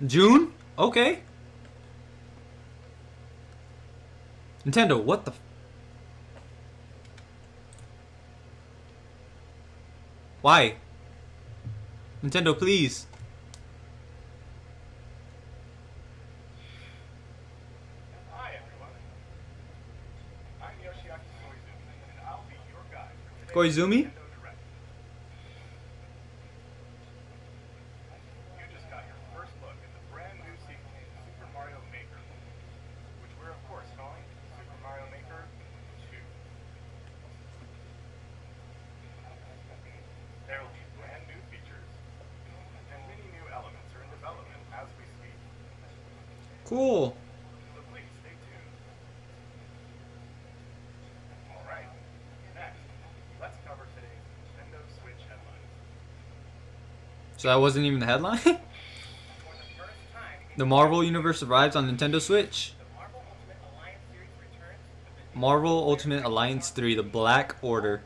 June? Okay. Nintendo, what the? Why? Nintendo, please. Hi everyone, I'm Yoshiaki Koizumi, and I'll be your guide for today's Koizumi? Nintendo Direct. You just got your first look at the brand new sequel to Super Mario Maker, which we're of course calling Super Mario Maker 2. There will be brand new features, and many new elements are in development as we speak, Cool. so please stay tuned. Alright, next, let's cover today's Nintendo Switch headlines. So that wasn't even the headline? For the first time in The Marvel Universe arrives on Nintendo Switch. the Marvel Ultimate Alliance series returns with a new Marvel Ultimate Alliance 3, The Black Order.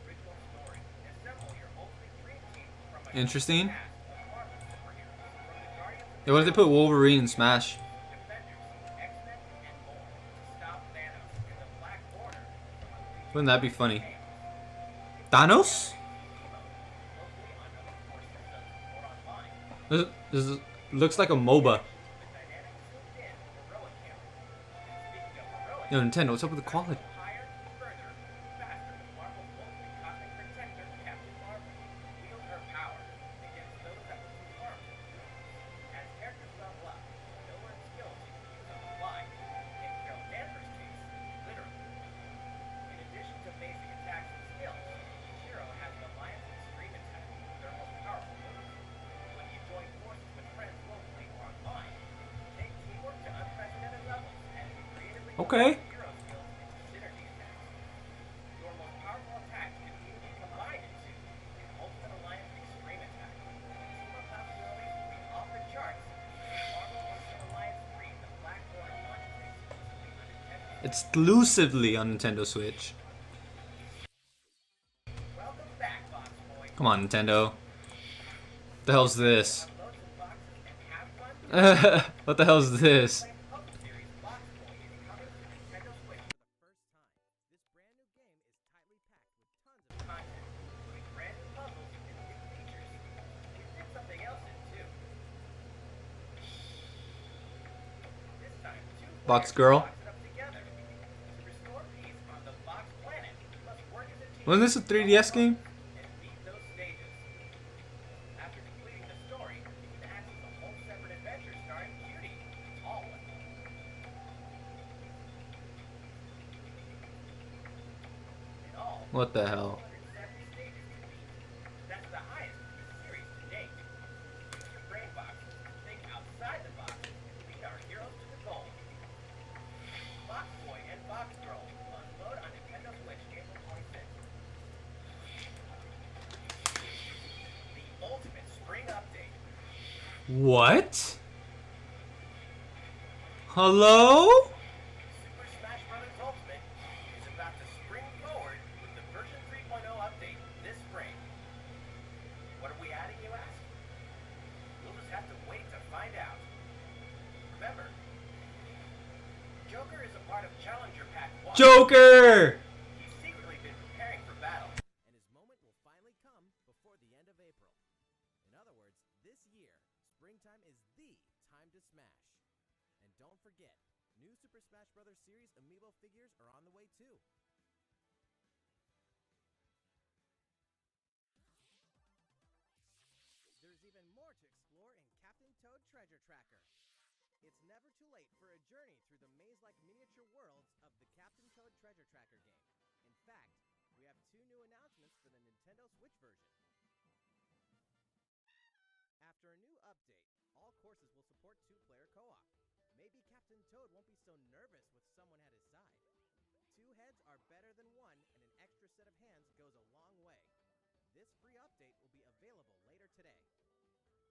original story. Assemble your ultimate dream team from a Interesting. cast of Marvel superheroes, from the Guardians of Yeah, what if they put Wolverine in Smash? Defenders, X-Men, and more to stop Thanos in the Black Order from unleashing Wouldn't that be funny? chaos. Thanos? Team up locally on other core systems or online. This looks like a MOBA. The dynamic zoomed-in heroic camera. And speaking of heroic, Yo, Nintendo, what's up with the quality? higher, further, faster with Marvel's ultimate cosmic protector, Captain Marvel. Wield her power against those that would do harm to the universe. As characters level up, they'll learn skills you can use on the fly. In Carol Danvers' case, literally. In addition to basic attacks and skills, Shiro has an Alliance Extreme attack, their most powerful move. When you join forces with friends locally or online, take teamwork to unprecedented levels and creatively Okay. combine hero skills into synergy attacks. Your most powerful attacks can even be combined into an Ultimate Alliance Extreme attack. Team-up possibilities will be off the charts. Marvel Ultimate Alliance 3, The Black Order launches exclusively on Nintendo Switch. Exclusively on Nintendo Switch. Welcome back, Box Boy. Come on, Nintendo. What the hell's this? Unload some boxes and have fun. What the hell's this? Play Puzzle Series Box Boy is coming to Nintendo Switch for the first time. This brand new game is tightly packed with tons of content, including brand new puzzles and new features. We did something else in too. This time, two Box players Girl. box it up together. To restore peace on the Box Planet, you must work as a team. Wasn't this a 3DS game? And beat those stages. After completing the story, you can access a whole separate adventure starring Cutie, the tall one. In all, What the hell? 170 stages to beat. That's the highest in the series to date. Use your brain boxes, think outside the box, and lead our heroes to the goal. Box Boy and Box Girl unload on Nintendo Switch April 26th. The ultimate spring update. What? Hello? Super Smash Bros. Ultimate is about to spring forward with the version 3.0 update this spring. What are we adding, you ask? We'll just have to wait to find out. Remember, Joker is a part of Challenger Pack 1. Joker! He's secretly been preparing for battle. And his moment will finally come before the end of April. In other words, this year, springtime is the time to smash. And don't forget, new Super Smash Bros. Series amiibo figures are on the way too. There's even more to explore in Captain Toad Treasure Tracker. It's never too late for a journey through the maze-like miniature worlds of the Captain Toad Treasure Tracker game. In fact, we have two new announcements for the Nintendo Switch version. After a new update, all courses will support two-player co-op. Maybe Captain Toad won't be so nervous with someone at his side. Two heads are better than one, and an extra set of hands goes a long way. This free update will be available later today.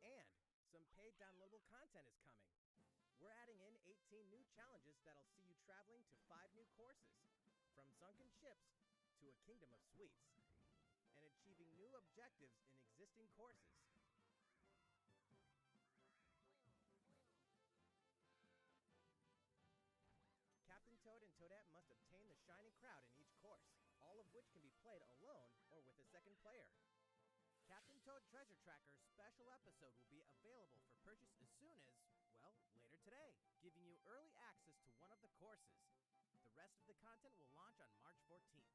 And some paid downloadable content is coming. We're adding in 18 new challenges that'll see you traveling to 5 new courses, from sunken ships to a kingdom of sweets, and achieving new objectives in existing courses. played alone or with a second player. Captain Toad Treasure Tracker special episode will be available for purchase as soon as, well, later today, giving you early access to one of the courses. The rest of the content will launch on March 14th.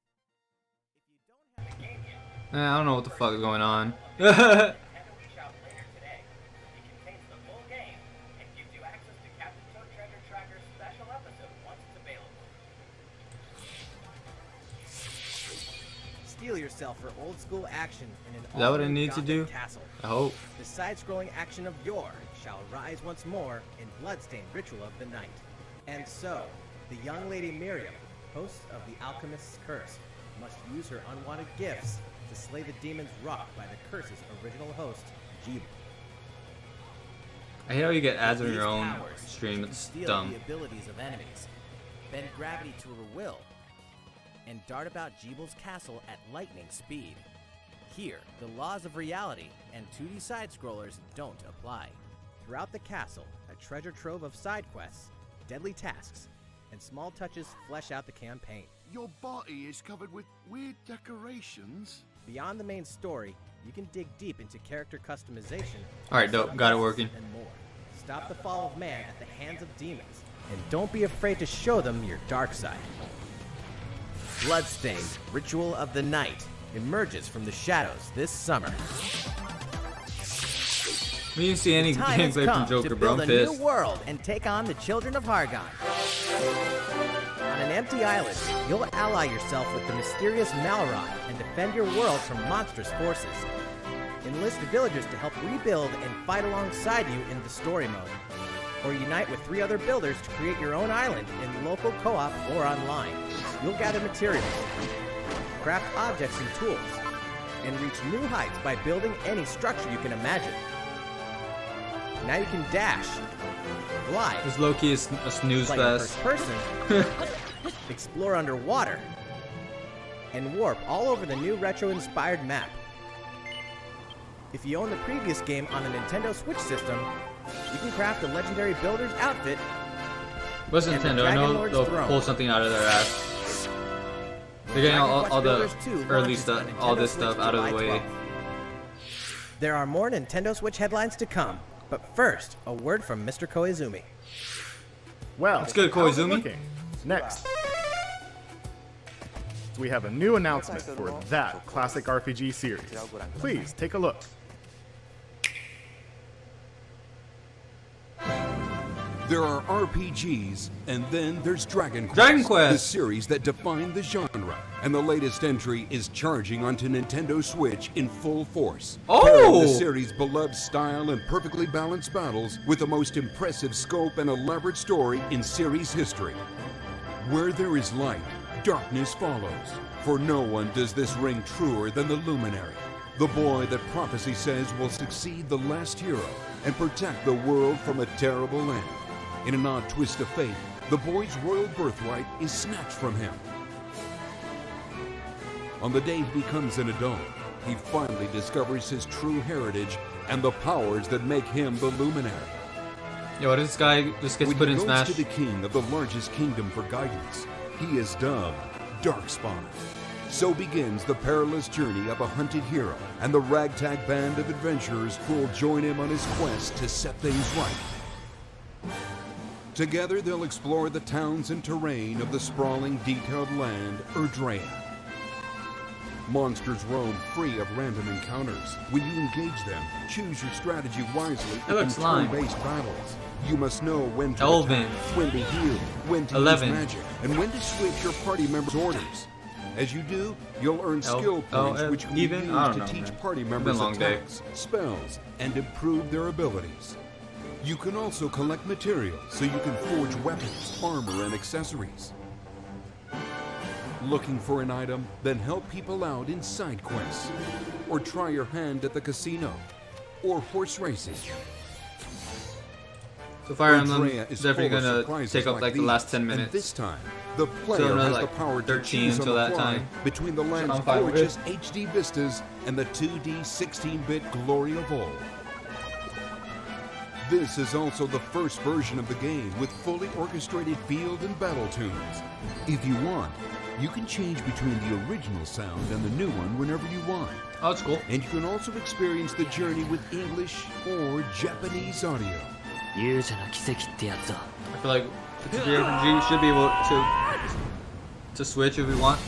If you don't have the game yet, I don't know what the fuck is going on. Nintendo eShop later today. It contains the full game and gives you access to Captain Toad Treasure Tracker's special episode once it's available. Steel yourself for old school action in an Is that what I all-new need to Gotham do? castle. I hope. The side-scrolling action of yore shall rise once more in bloodstained ritual of the night. And so, the young lady Miriam, host of the Alchemist's Curse, must use her unwanted gifts to slay the demons wrought by the curse's original host, Jeeble. I hate how you get ads on These your own powers, stream. you can It's steal dumb. the abilities of enemies, bend gravity to her will, and dart about Jeeble's castle at lightning speed. Here, the laws of reality and 2D side-scrollers don't apply. Throughout the castle, a treasure trove of side quests, deadly tasks, and small touches flesh out the campaign. Your body is covered with weird decorations. Beyond the main story, you can dig deep into character customization. Alright, dope. Got it working. And more. Stop the fall of man at the hands of demons, and don't be afraid to show them your dark side. Bloodstained Ritual of the Night emerges from the shadows this summer. We didn't see any Time has gameplay from come Joker, to bro. build I'm a pissed. new world and take on the children of Hargon. On an empty island, you'll ally yourself with the mysterious Malroth and defend your world from monstrous forces. Enlist villagers to help rebuild and fight alongside you in the story mode. Or unite with 3 other builders to create your own island in local co-op or online. You'll gather materials, craft objects and tools, and reach new heights by building any structure you can imagine. Now you can dash, fly, This low-key is a snooze play in fest. first person, explore underwater, and warp all over the new retro-inspired map. If you own the previous game on a Nintendo Switch system, you can craft a legendary builder's outfit. What's and the Nintendo? I Dragon know Lord's they'll throne. pull something out of their ass. They're getting Dragon all Quest the Builders 2 early launches stuff, on all Nintendo this Switch stuff out of the July way. 12th. There are more Nintendo Switch headlines to come, but first, a word from Mr. Koizumi. Well, That's good, how's it Koizumi. looking? Next, we have a new announcement for that classic RPG series. Please take a look. There are RPGs, and then there's Dragon Quest. Dragon Quest! The series that defined the genre. And the latest entry is charging onto Nintendo Switch in full force. Oh! Pairing the series' beloved style and perfectly balanced battles with the most impressive scope and elaborate story in series history. Where there is light, darkness follows. For no one does this ring truer than the Luminary. The boy that prophecy says will succeed the last hero and protect the world from a terrible end. In an odd twist of fate, the boy's royal birthright is snatched from him. On the day he becomes an adult, he finally discovers his true heritage and the powers that make him the Luminary. Yo, this guy just gets When put he in goes Smash. to the king of the largest kingdom for guidance, he is dubbed Darkspawn. So begins the perilous journey of a hunted hero and the ragtag band of adventurers who will join him on his quest to set things right. Together they'll explore the towns and terrain of the sprawling, detailed land, Erdrea. Monsters roam free of random encounters. When you engage them, choose your strategy wisely That looks in slime. turn-based battles. You must know when to Elven. attack, when to heal, when to 11. use magic, and when to switch your party members' orders. As you do, you'll earn skill points which can be even? used I don't to know, teach man. party It's been a members long day. attacks, spells, and improve their abilities. You can also collect materials so you can forge weapons, armor, and accessories. Looking for an item? Then help people out in side quests. Or try your hand at the casino. Or horse racing. So Fire Emblem Erdrea is is definitely full of gonna surprises take up like the these, last 10 and minutes. this time, the player another, has like, the power to 13 choose on till the that fly time. between the land's I'm fine with gorgeous it. HD vistas and the 2D 16-bit glory of old. This is also the first version of the game with fully orchestrated field and battle tunes. If you want, You can change between the original sound and the new one whenever you want. Oh, that's cool. And you can also experience the journey with English or Japanese audio. 勇者の奇跡ってやつだ。 I feel like the RPG should be able to switch if we want.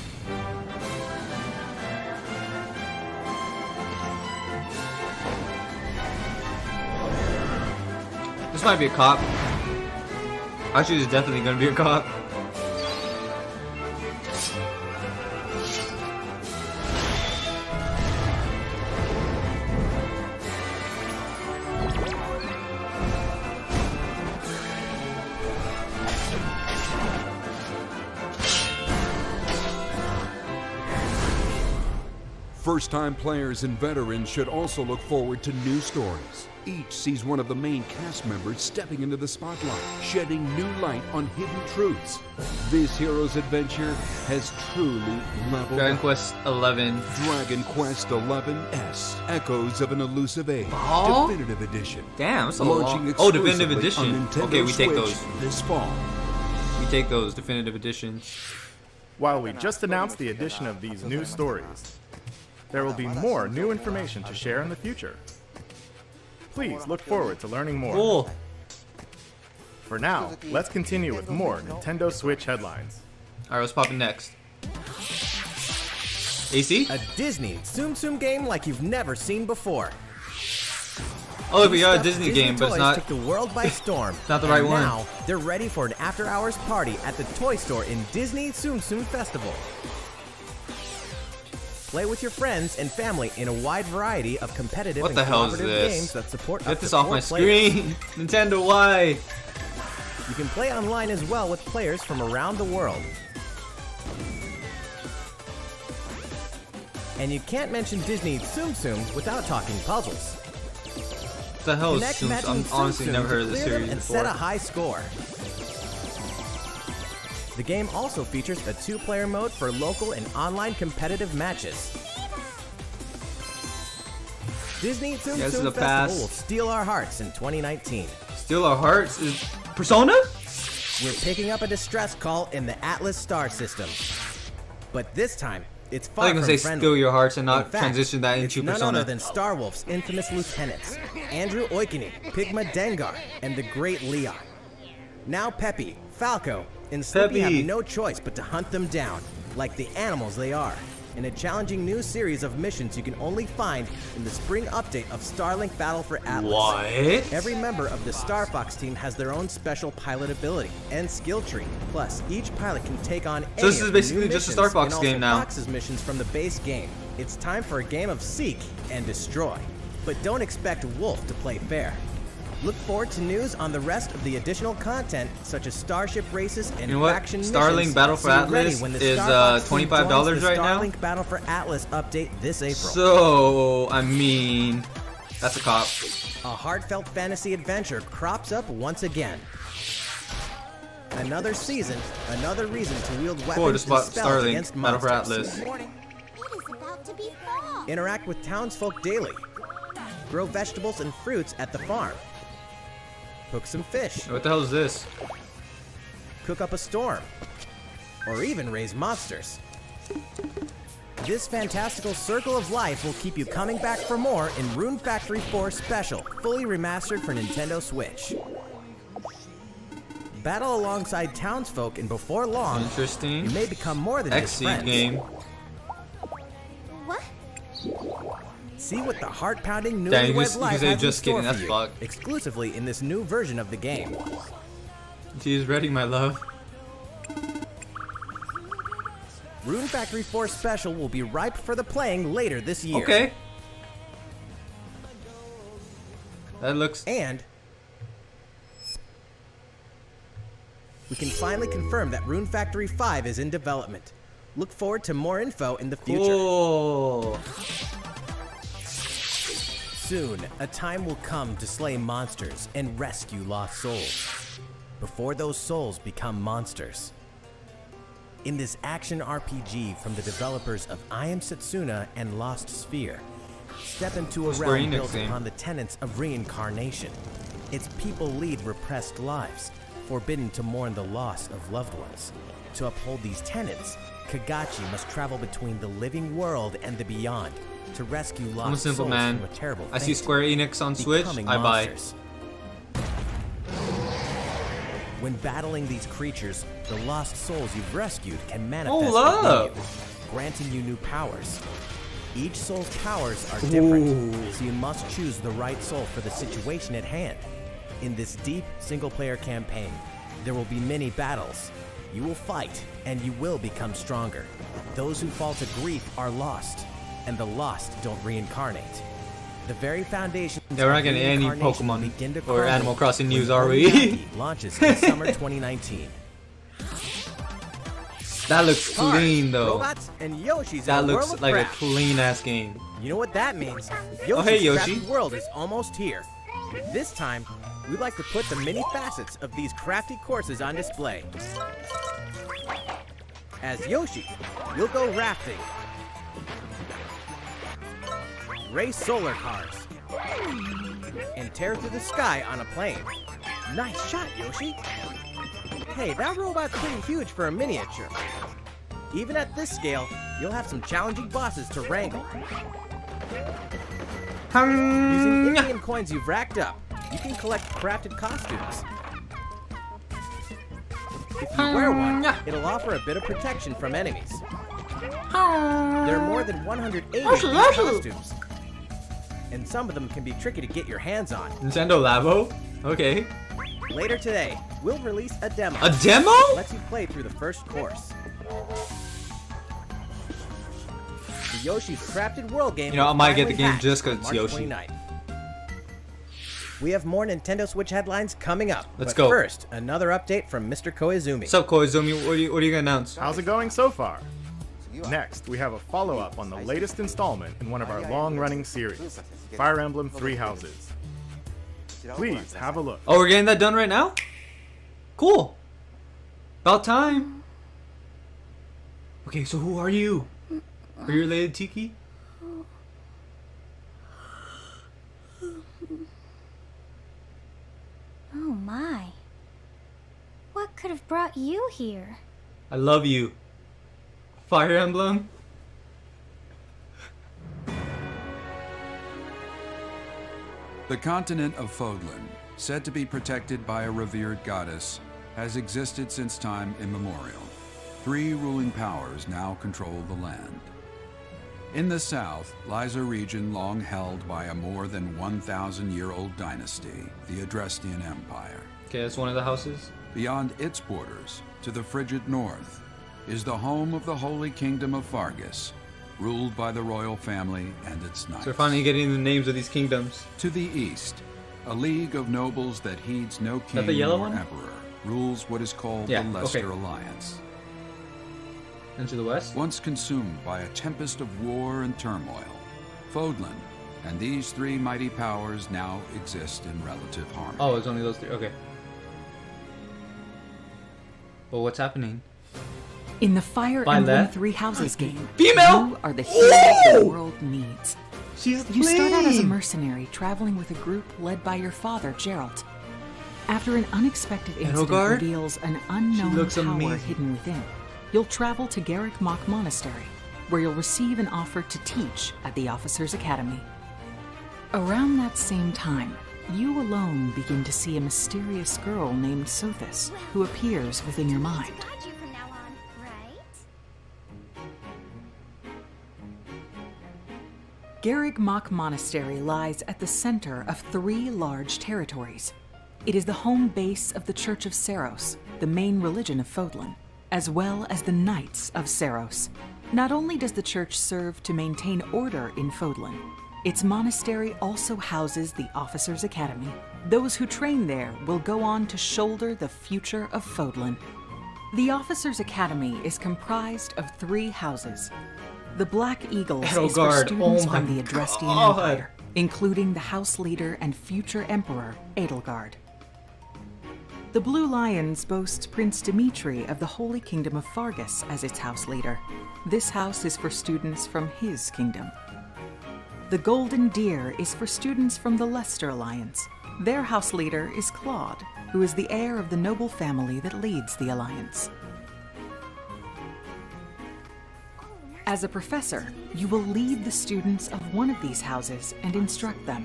This might be a cop. Actually, it's definitely gonna be a cop. First-time players and veterans should also look forward to new stories. Each sees one of the main cast members stepping into the spotlight, shedding new light on hidden truths. This hero's adventure has truly leveled Dragon up. Quest 11. Dragon Quest 11S, Echoes of an Elusive Age, Oh? Definitive Edition. Damn, that's a Launching lot. Oh, definitive exclusively on edition. Nintendo Okay, we take Switch those. this fall. We take those definitive editions. While we just announced the addition of these new stories, there will be more new information to share in the future. Please look forward to learning more. Cool. For now, let's continue with more Nintendo Switch headlines. Alright, what's popping next? AC? A Disney Tsum Tsum game like you've never seen before. Oh, we got a Stuffed Disney game, but it's toys not. took the world by storm. Not the right and one. Now they're ready for an after-hours party at the toy store in Disney Tsum Tsum Festival. Play with your friends and family in a wide variety of competitive What and the hell is cooperative this? games that support up Get to this off 4 my players. screen. Nintendo, why? You can play online as well with players from around the world. And you can't mention Disney Tsum Tsum without talking puzzles. What the hell is Connect Tsum matching Tsum? I've honestly Tsum never Tsum heard to of this clear them series and set a before. high score. The game also features a 2-player mode for local and online competitive matches. Disney Tsum Yeah, this is Tsum a Festival pass. will steal our hearts in 2019. Steal Our Hearts is Persona? We're picking up a distress call in the Atlas star system. But this time, it's I far was from gonna say friendly. Steal Your Hearts and In not fact, transition that it's into none Persona. other than Starwolf's infamous lieutenants, Andrew Oikini, Pigma Dengar, and the Great Leon. Now Peppy, Falco, and Slippy Peppy. have no choice but to hunt them down, like the animals they are, in a challenging new series of missions you can only find in the spring update of Starlink Battle for Atlas. What? Every member of the Star Fox team has their own special pilot ability and skill tree. Plus, each pilot can take on any this is of the basically new just a missions Star Fox and also game now. Fox's missions from the base game. It's time for a game of seek and destroy. But don't expect Wolf to play fair. Look forward to news on the rest of the additional content, such as starship races and You know what? faction Starlink missions. Battle for So get ready Atlas when the is, Star Fox team $25 joins the right now. Starlink Battle for Atlas update this April. So, I mean, that's a cop. A heartfelt fantasy adventure crops up once again. Another season, another reason to wield weapons Cool, and just bought spells Starlink against Battle for monsters. Atlas. It is about to be fall. Interact with townsfolk daily. Grow vegetables and fruits at the farm. Cook some fish. What the hell is this? Cook up a storm. Or even raise monsters. This fantastical circle of life will keep you coming back for more in Rune Factory 4 Special, fully remastered for Nintendo Switch. Battle alongside townsfolk, and before long, Interesting. you may become more than just X-Seed friends. game. What? See what the heart-pounding Dang, you newlywed just- you life say has in just store kidding, for that's you, fucked. exclusively in this new version of the game. She's ready, my love. Rune Factory 4 Special will be ripe for the playing later this year. Okay. That looks. And we can finally confirm that Rune Factory 5 is in development. Look forward to more info in the future. Cool. Soon, a time will come to slay monsters and rescue lost souls, before those souls become monsters. In this action RPG from the developers of I Am Setsuna and Lost Sphere, step into a Square realm Enix built game. upon the tenets of reincarnation. Its people lead repressed lives, forbidden to mourn the loss of loved ones. To uphold these tenets, Kagachi must travel between the living world and the beyond to rescue lost I'm a simple souls man. from a terrible I see fate, Square Enix on Switch, becoming I buy. monsters. When battling these creatures, the lost souls you've rescued can manifest up. within you, granting you new powers. Each soul's powers are different, so you must choose the right soul for the situation at hand. In this deep single-player campaign, there will be many battles. You will fight, and you will become stronger. Those who fall to grief are lost, and the lost don't reincarnate. The very foundation. Yeah, we're not getting any Pokemon begin to or crumble Animal Crossing when news, are we? Unagi launches in summer 2019. That looks clean though. Robots and Yoshi's That in a looks world of like a craft. clean ass game. You know what that means? Oh, hey, Yoshi's Yoshi. crafty world is almost here. This time, we'd like to put the many facets of these crafty courses on display. As Yoshi, you'll go rafting, race solar cars, and tear through the sky on a plane. Nice shot, Yoshi. Hey, that robot's pretty huge for a miniature. Even at this scale, you'll have some challenging bosses to wrangle. Using in-game coins you've racked up, you can collect crafted costumes. If you wear one, it'll offer a bit of protection from enemies. There are more than 180 of these costumes, and some of them can be tricky to get your hands on. Nintendo Labo? Okay. Later today, we'll release a demo. A demo? that lets you play through the first course. The Yoshi's Crafted World game. You know, I will might get the finally game hatch just 'cause on it's March Yoshi. 29th. We have more Nintendo Switch headlines coming up. Let's but go. First, another update from Mr. Koizumi. What's up, Koizumi? What are you gonna announce? How's it going so far? Next, we have a follow-up on the latest installment in one of our long-running series, Fire Emblem Three Houses. Please have a look. Oh, we're getting that done right now? Cool. About time. Okay, so who are you? Are you related to Tiki? Oh my. What could have brought you here? I love you. Fire Emblem? The continent of Fodlan, said to be protected by a revered goddess, has existed since time immemorial. 3 ruling powers now control the land. In the south lies a region long held by a more than 1,000-year-old dynasty, the Adrestian Empire. Okay, that's one of the houses. Beyond its borders, to the frigid north, is the home of the Holy Kingdom of Fargus, ruled by the royal family and its knights. So we're finally getting the names of these kingdoms. To the east, a league of nobles that heeds no king the yellow nor one? emperor rules what is called Yeah, the Leicester okay. Alliance. And to the west? Once consumed by a tempest of war and turmoil, Fodlan and these 3 mighty powers now exist in relative harmony. Oh, it's only those 3. Okay. Well, what's happening? In the Fire By Emblem left? Three Houses game, Female? you are the hero the Woo! world needs. She's You start out as a clean. mercenary traveling with a group led by your father, Geralt. After an unexpected incident Edelgard? reveals an unknown looks power amazing. hidden within, you'll travel to Garrick Mach Monastery, where you'll receive an offer to teach at the Officers' Academy. Around that same time, you alone begin to see a mysterious girl named Sothis, who appears within your mind. Got you from now on, right? Garrick Mach Monastery lies at the center of 3 large territories. It is the home base of the Church of Seros, the main religion of Fodlan, as well as the Knights of Seros. Not only does the church serve to maintain order in Fodlan, its monastery also houses the Officers' Academy. Those who train there will go on to shoulder the future of Fodlan. The Officers' Academy is comprised of 3 houses. The Black Eagles is for Edelgard, students oh my from the Adrestian God. Empire, including the house leader and future emperor, Edelgard. The Blue Lions boast Prince Dimitri of the Holy Kingdom of Fargus as its house leader. This house is for students from his kingdom. The Golden Deer is for students from the Leicester Alliance. Their house leader is Claude, who is the heir of the noble family that leads the alliance. As a professor, you will lead the students of one of these houses and instruct them.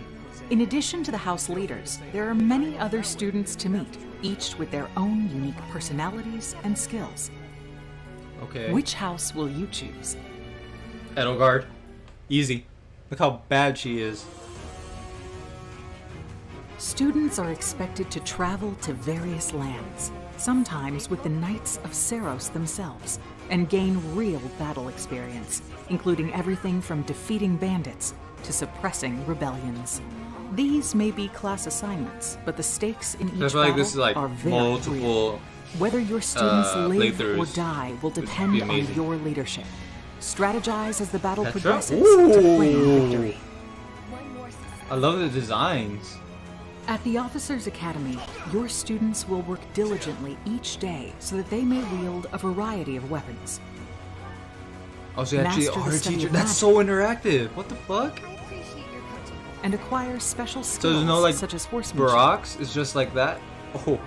In addition to the house leaders, there are many other students to meet, each with their own unique personalities and skills. Okay. Which house will you choose? Edelgard. Easy. Look how bad she is. Students are expected to travel to various lands, sometimes with the Knights of Seros themselves, and gain real battle experience, including everything from defeating bandits to suppressing rebellions. These may be class assignments, but the stakes in each I feel like battle this is like are very multiple real. Whether your students live or playthroughs, die will which would depend be on amazing. your leadership. Strategize as the battle Petra? progresses to claim Ooh. victory. I love the designs. At the Officers Academy, your students will work diligently each day so that they may wield a variety of weapons. Oh, so actually Master the art study teacher. of That's so interactive. What the fuck? And acquire special skills So there's no like such as horsemanship. Barracks? It's just like that? Oh.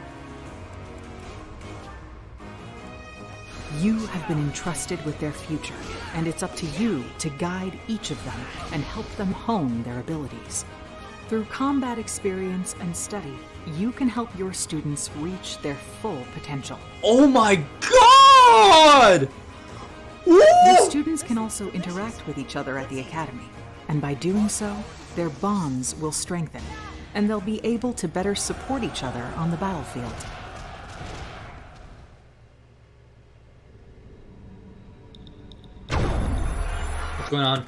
You have been entrusted with their future, and it's up to you to guide each of them and help them hone their abilities. Through combat experience and study, you can help your students reach their full potential. Oh my god! Your students can also interact with each other at the academy, and by doing so, their bonds will strengthen, and they'll be able to better support each other on the battlefield. What's going on?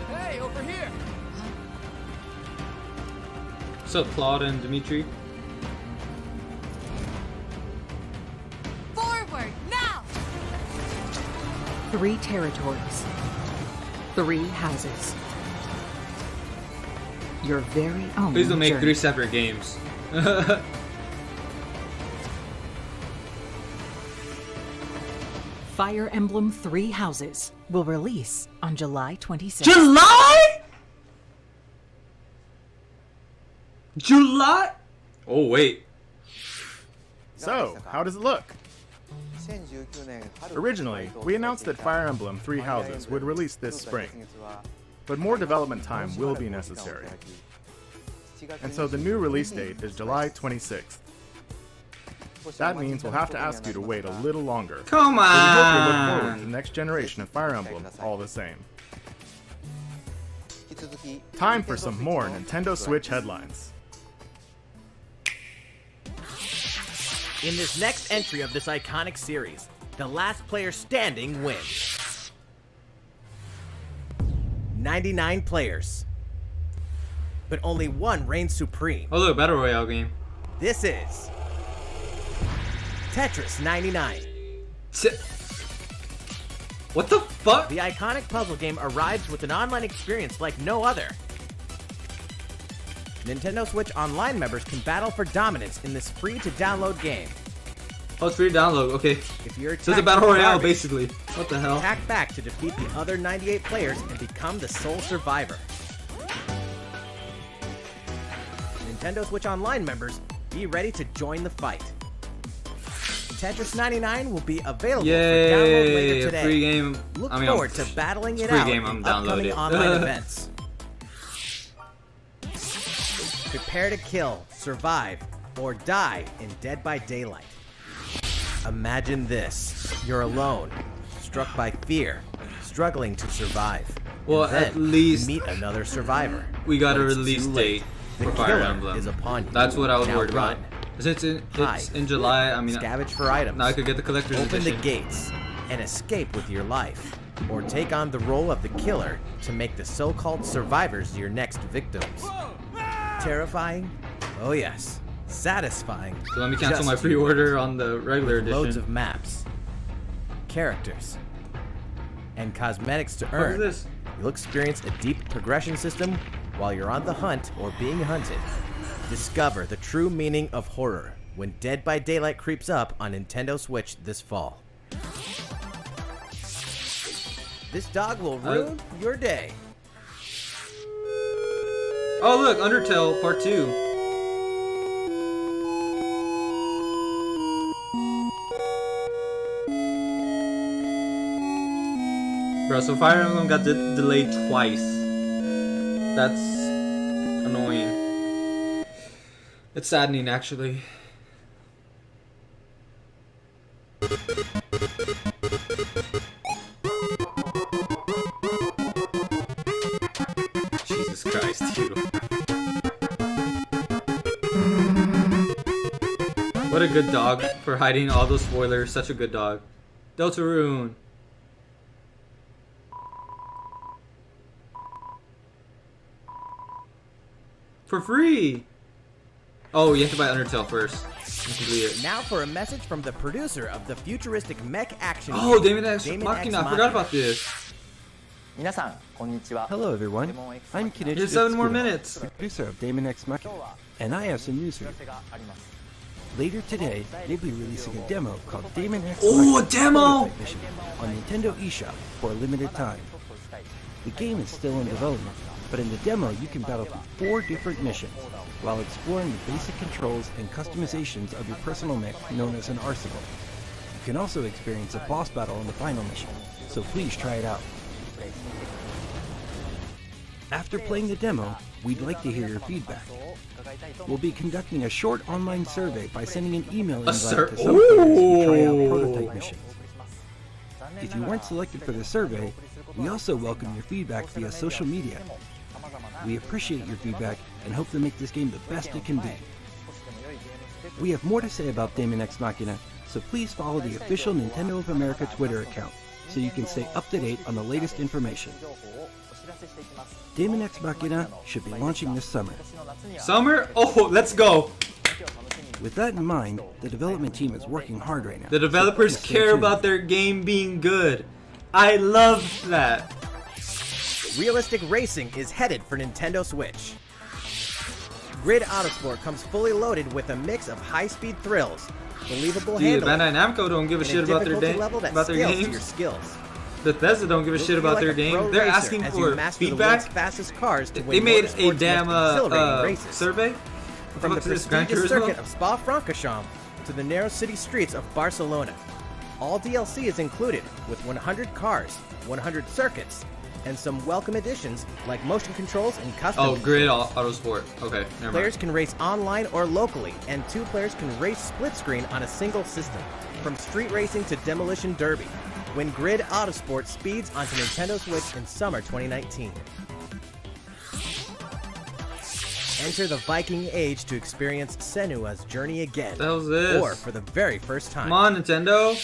Hey, over here! What's up, Claude and Dimitri? Forward, now! 3 territories. 3 houses. Your very own Please don't make journey. 3 separate games. Fire Emblem 3 Houses will release on July 26th. July? July? Oh, wait. So, how does it look? Originally, we announced that Fire Emblem 3 Houses would release this spring, but more development time will be necessary. And so the new release date is July 26th. That means we'll have to ask you to wait a little longer. Come But we hope you look forward on! to the next generation of Fire Emblem all the same. Time for some more Nintendo Switch headlines. In this next entry of this iconic series, the last player standing wins. 99 players. But only one reigns supreme. Oh, look, Battle Royale game. This is Tetris 99. What the fuck? The iconic puzzle game arrives with an online experience like no other. Nintendo Switch Online members can battle for dominance in this free-to-download game. Oh, it's free to download. Okay. If you're So it's a attacked Battle with Royale, garbage, basically. What the hell? attack back to defeat the other 98 players and become the sole survivor. Nintendo Switch Online members, be ready to join the fight. Tetris 99 will be available for download later Yay! A today. free game. Look I mean, forward to battling it free out game, in I'm upcoming downloading. online events. Prepare to kill, survive, or die in Dead by Daylight. Imagine this. You're alone, struck by fear, struggling to survive. Well, And then at least meet another survivor. we got a But it's release too late. date The for Fire killer Emblem. is upon you. That's what I was Now worried run. about. It's in Hide. July. I mean, Scavenge for items. now I could get the collector's Open edition. the gates and escape with your life, or take on the role of the killer to make the so-called survivors your next victims. Terrifying? Oh yes. Satisfying? So let me cancel Just my pre-order on the regular edition. loads of maps, characters, and cosmetics to What earn. is this? You'll experience a deep progression system while you're on the hunt or being hunted. Discover the true meaning of horror when Dead by Daylight creeps up on Nintendo Switch this fall. This dog will ruin your day. Oh look, Undertale Part 2. Bro, so Fire Emblem got delayed twice. That's annoying. It's saddening, actually. Jesus Christ, dude. What a good dog for hiding all those spoilers. Such a good dog. Deltarune. For free. Oh, you have to buy Undertale first. Now for a message from the producer of the futuristic mech action Oh, game, Damon X Machina. I forgot about this. Hello everyone, I'm Kenichi. Here's 7 more minutes. Producer of Damon X Machina, and I have some news for you. Later today, they'll be releasing a demo called Damon X Oh, a demo! Prototype Mission on Nintendo eShop for a limited time. The game is still in development, but in the demo you can battle through 4 different missions while exploring the basic controls and customizations of your personal mech known as an arsenal. You can also experience a boss battle in the final mission, so please try it out. After playing the demo, we'd like to hear your feedback. We'll be conducting a short online survey by sending an email invite to some players who try out prototype missions. If you weren't selected for the survey, we also welcome your feedback via social media. We appreciate your feedback and hope to make this game the best it can be. We have more to say about Damon X Machina, so please follow the official Nintendo of America Twitter account so you can stay up to date on the latest information. Damon X Machina should be launching this summer. Summer? Oh, let's go. With that in mind, the development team is working hard right now. The developers care about their game being good. I love that. Realistic racing is headed for Nintendo Switch. Grid Autosport comes fully loaded with a mix of high-speed thrills, believable Dude, handling, Bandai Namco don't give a shit about their games. Your skills. Bethesda don't give a shit about their game. They're asking for feedback. Fastest cars to they win made a motorsport's damn most exhilarating races. survey. From the this Gran prestigious Turismo? circuit of Spa-Francorchamps to the narrow city streets of Barcelona. All DLC is included with 100 cars, 100 circuits, and some welcome additions like motion controls and custom. Oh, Grid Autosport. Okay, never Players mind. can race online or locally, and 2 players can race split screen on a single system. From street racing to demolition derby, when Grid Autosport speeds onto Nintendo Switch in summer 2019. Enter the Viking Age to experience Senua's journey again. What the hell's this? Or for the very first time. Come on, Nintendo.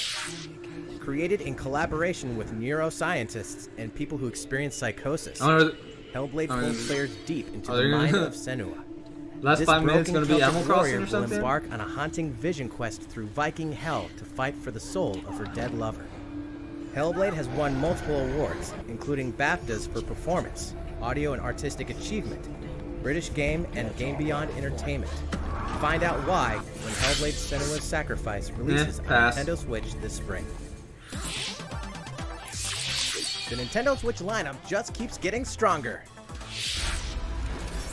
Created in collaboration with neuroscientists and people who experience psychosis, Hellblade pulls players deep into the mind of Senua. Last 5 minutes gonna be Animal Crossing or will something? embark on a haunting vision quest through Viking hell to fight for the soul of her dead lover. Hellblade has won multiple awards, including BAFTAs for performance, audio and artistic achievement, British Game, and Game Beyond Entertainment. Find out why when Hellblade: Senua's Sacrifice releases on Nintendo Switch this spring. The Nintendo Switch lineup just keeps getting stronger.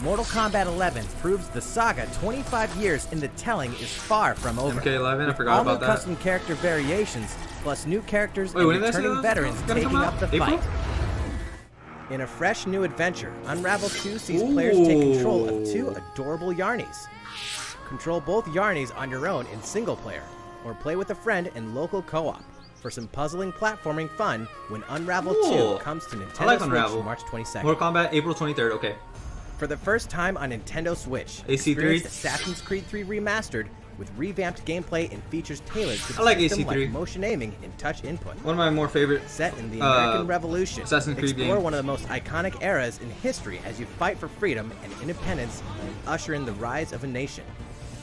Mortal Kombat 11 proves the saga 25 years in the telling is far from over. MK11, I forgot about that. All new custom character variations, plus new characters Wait, and when did they say returning that? veterans It's gonna taking come up out? the April? fight. In a fresh new adventure, Unravel 2 sees players take control of 2 adorable Yarnies. Control both Yarnies on your own in single player, or play with a friend in local co-op for some puzzling platforming fun when Unravel 2 comes to Nintendo I like Switch Unravel. March 22nd. Mortal Kombat, April 23rd. Okay. For the first time on Nintendo Switch, AC3? experience Assassin's Creed 3 Remastered with revamped gameplay and features tailored to the I like system AC3. like motion aiming and touch input. One of my more favorite. Set in the American Revolution, Assassin's Creed explore game. one of the most iconic eras in history as you fight for freedom and independence and usher in the rise of a nation.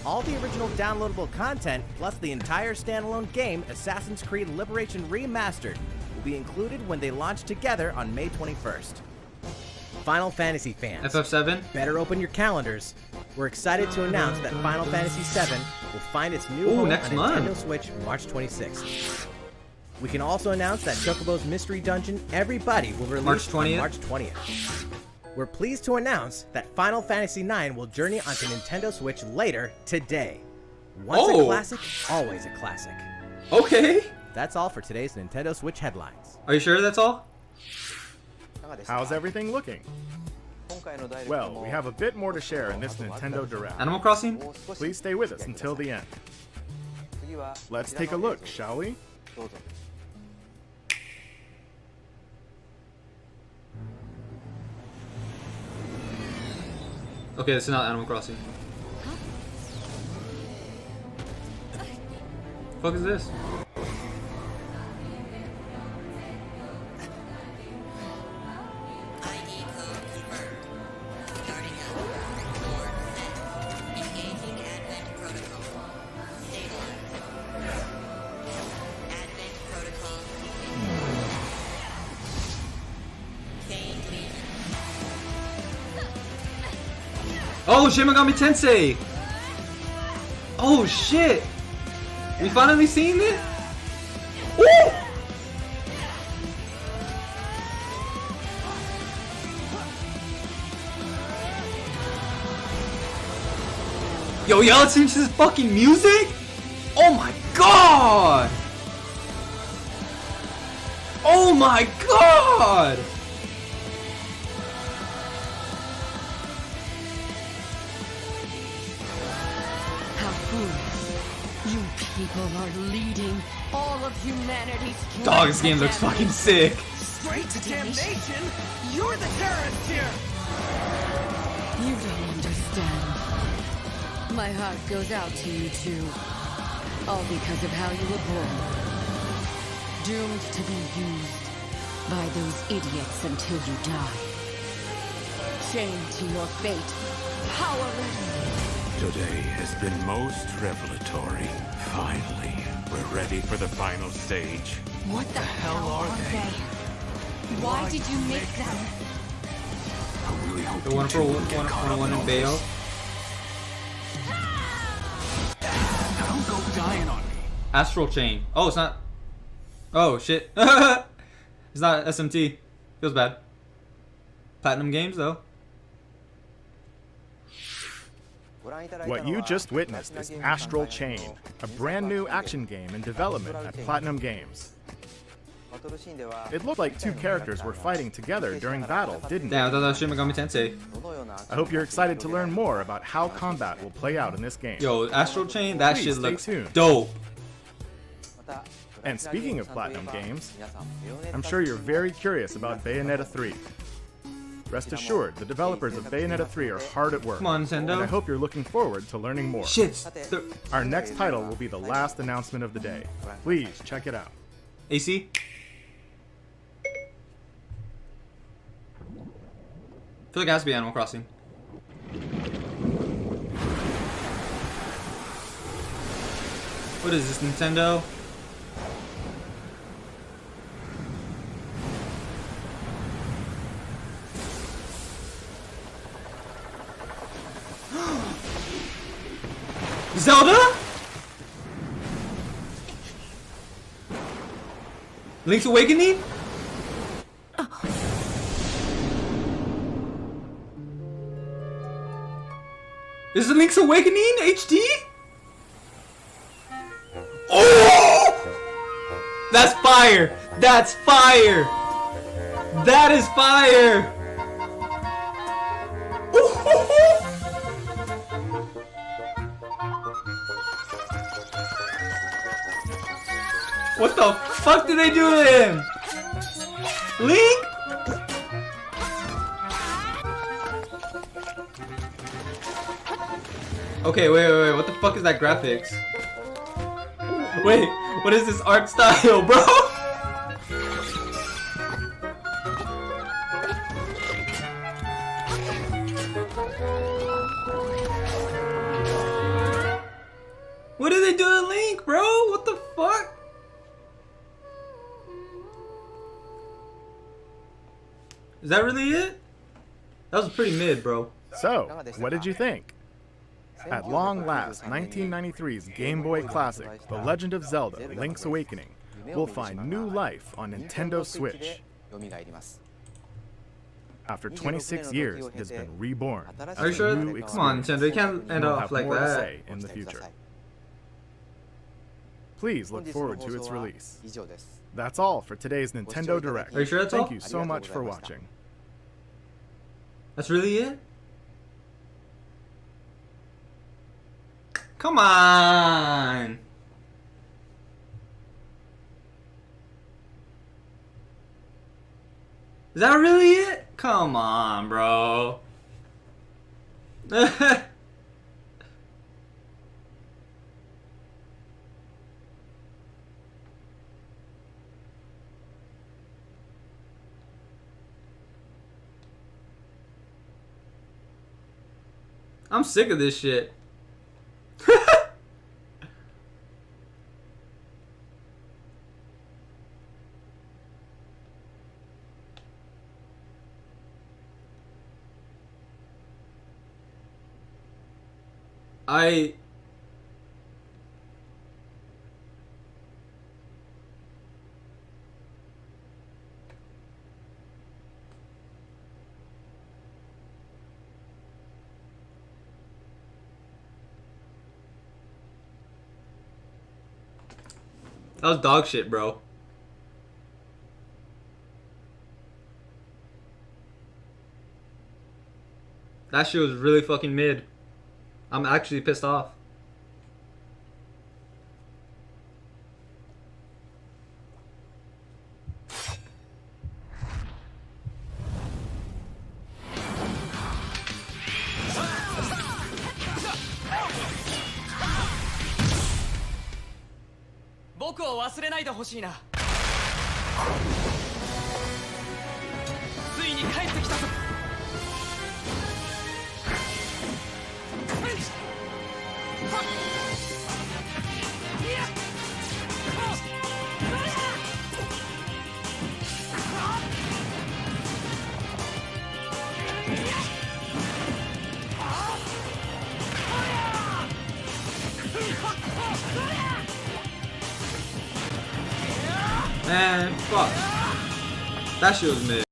All the original downloadable content, plus the entire standalone game, Assassin's Creed Liberation Remastered, will be included when they launch together on May 21st. Final Fantasy fans, FF7? better open your calendars. We're excited to announce that Final Fantasy VII will find its new home next on month. Nintendo Switch March 26th. We can also announce that Chocobo's Mystery Dungeon Everybody will release March 20th? on March 20th. We're pleased to announce that Final Fantasy IX will journey onto Nintendo Switch later today. Once a classic, always a classic. Okay. That's all for today's Nintendo Switch headlines. Are you sure that's all? How's everything looking? Well, we have a bit more to share in this Nintendo Direct. Animal Crossing? Please stay with us until the end. Let's take a look, shall we? Okay, this is not Animal Crossing. Fuck is this? Oh, Shin Megami Tensei! Oh shit! We finally seen it? Woo! Yo, y'all listen to this fucking music? Oh my god! Oh my god! You people are leading all of humanity's Dog, this game looks fucking sick. Straight to damnation! You're the terrorist here! You don't understand. My heart goes out to you too. All because of how you were born. Doomed to be used by those idiots until you die. Chained to your fate. Powerless. Today has been most revelatory. Finally, we're ready for the final stage. What the hell are they? Why did you make them? I really hope The one for one in Bayo. Don't go dying on me. Astral Chain. Oh, it's not. Oh shit. It's not SMT. Feels bad. Platinum Games though. What you just witnessed is Astral Chain, a brand new action game in development at Platinum Games. It looked like two characters were fighting together during battle, didn't it? Damn, I thought that was Shin Megami Tensei. I hope you're excited to learn more about how combat will play out in this game. Yo, Astral Chain, that Please shit stay looks tuned. dope. And speaking of Platinum Games, I'm sure you're very curious about Bayonetta 3. Rest assured, the developers of Bayonetta 3 are hard at work. Come on, Nintendo. And I hope you're looking forward to learning more. Shit. Our next title will be the last announcement of the day. Please check it out. AC? I feel like it has to be Animal Crossing. What is this, Nintendo? Zelda? Link's Awakening? Is it Link's Awakening HD? Oh! That's fire! That's fire! That is fire! What the fuck did they do to him? Link? Okay, wait. What the fuck is that graphics? Wait, what is this art style, bro? What did they do to Link, bro? What the fuck? Is that really it? That was pretty mid, bro. So, what did you think? At long last, 1993's Game Boy classic, The Legend of Zelda: Link's Awakening, will find new life on Nintendo Switch. After 26 years, it has been reborn. Are you sure? Come on, Nintendo, you can't end off like more to that. say in the future. Please look forward to its release. That's all for today's Nintendo Direct. Are you sure that's all? Thank you so much for watching. That's really it? Come on! Is that really it? Come on, bro. I'm sick of this shit. That was dog shit, bro. That shit was really fucking mid. I'm actually pissed off. Man, fuck. That shit was mid.